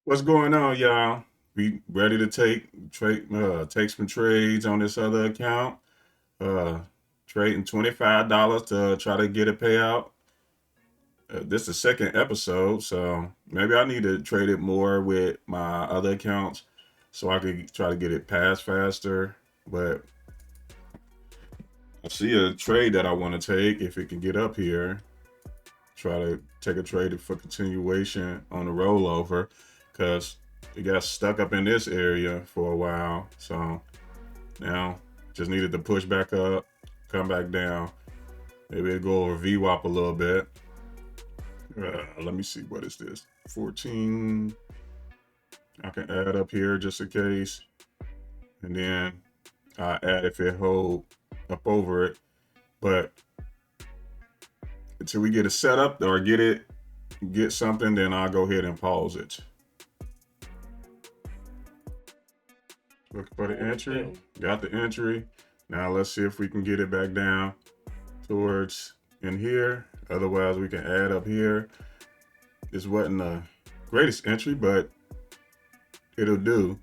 What's going on, y'all? We ready to take some trades on this other account. Uh, Trading $25 to try to get a payout. This is the second episode, so maybe I need to trade it more with my other accounts so I could try to get it passed faster. But I see a trade that I want to take if it can get up here. Try to take a trade for continuation on the rollover because it got stuck up in this area for a while. So now just needed to push back up, come back down. Maybe it'll go over VWAP a little bit. Let me see, what is this? 14. I can add up here just in case. And then I add if it hold up over it. But until we get it set up or get something, then I'll go ahead and pause it. Looking for the entry. Got the entry. Now let's see if we can get it back down towards in here. Otherwise, we can add up here. This wasn't the greatest entry, but it'll do.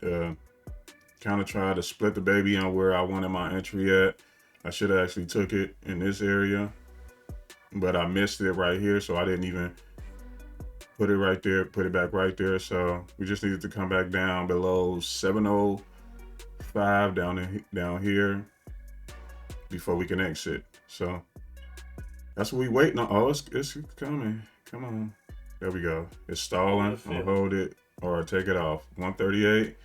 Kind of try to split the baby on where I wanted my entry at. I should have actually took it in this area, but I missed it right here, so I didn't even put it right there, put it back right there. So we just needed to come back down below 705 down here before we can exit. So that's what we waiting on. Oh, it's coming. Come on. There we go. It's stalling. I'll hold it or take it off. 138.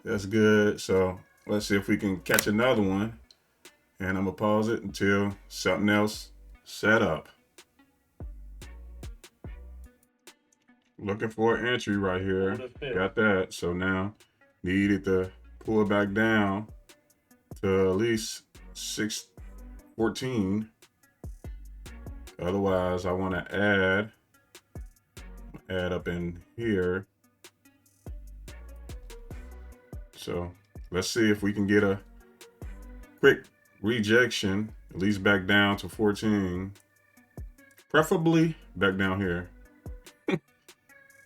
That's good. So let's see if we can catch another one. And I'm gonna pause it until something else set up. Looking for an entry right here. Got that. So now needed to pull it back down to at least 614. Otherwise, I want to add up in here. So let's see if we can get a quick rejection, at least back down to 14. Preferably back down here.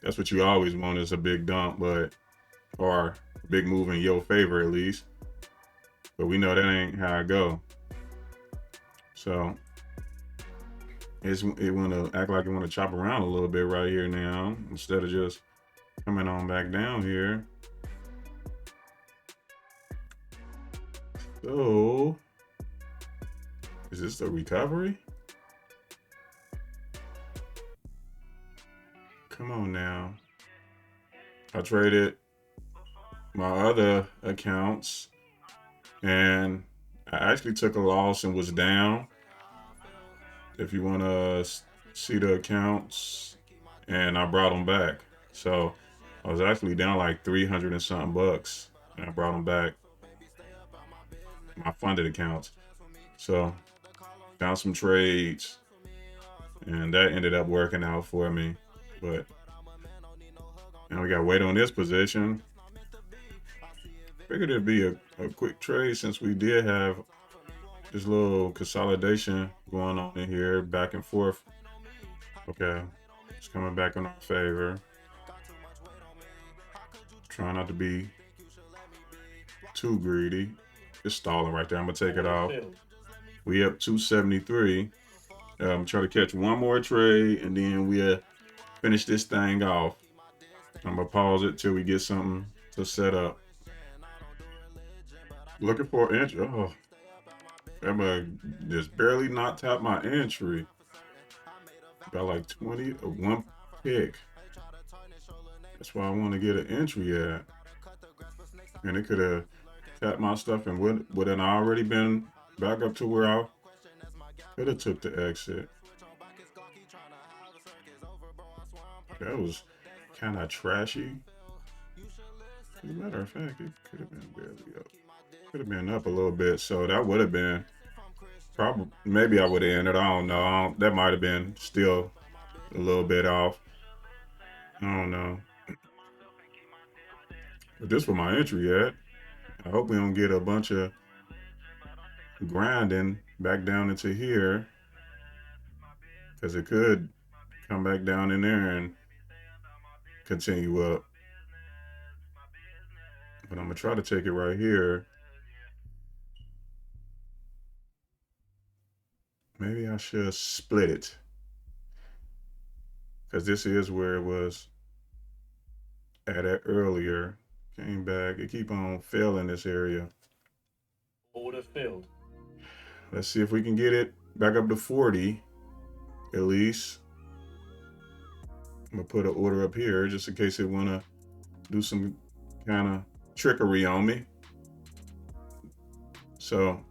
That's what you always want, is a big dump, or a big move in your favor at least. But we know that ain't how I go. So it want to act like it want to chop around a little bit right here now instead of just coming on back down here. So is this the recovery? Come on now. I traded my other accounts and I actually took a loss and was down. If you want to see the accounts, and I brought them back. So I was actually down like 300 and something bucks, and I brought them back, my funded accounts. So found some trades, and that ended up working out for me. But now we got to wait on this position. Figured it'd be a quick trade since we did have this little consolidation going on in here, back and forth. Okay, it's coming back in our favor. Trying not to be too greedy. It's stalling right there. I'm gonna take it off. We up 273. Try to catch one more trade and then we'll finish this thing off. I'm gonna pause it till we get something to set up. Looking for an entry. Oh, I'm gonna just barely not tap my entry. Got like 20 or one pick. That's why I want to get an entry at. And it could have tapped my stuff and would have already been back up to where I could have took the exit. That was kind of trashy. As a matter of fact, it could have been barely up. Could have been up a little bit, so that would have been probably, maybe I would have entered. I don't know. That might have been still a little bit off. I don't know. But this was my entry at. I hope we don't get a bunch of grinding back down into here, because it could come back down in there and continue up. But I'm gonna try to take it right here. Maybe I should split it, because this is where it was at it earlier. Came back. It keep on failing this area. Order filled. Let's see if we can get it back up to 40 at least. I'm gonna put an order up here just in case it wanna do some kind of trickery on me. So,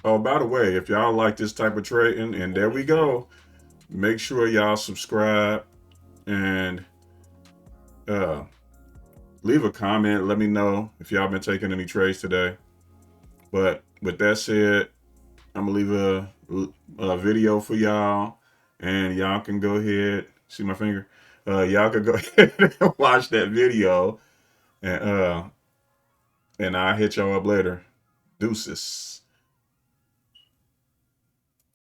oh, by the way, if y'all like this type of trading, and there we go, make sure y'all subscribe and uh, leave a comment. Let me know if y'all been taking any trades today. But with that said, I'm gonna leave a video for y'all, and y'all can go ahead. See my finger? Y'all can go ahead and watch that video, and I'll hit y'all up later. Deuces.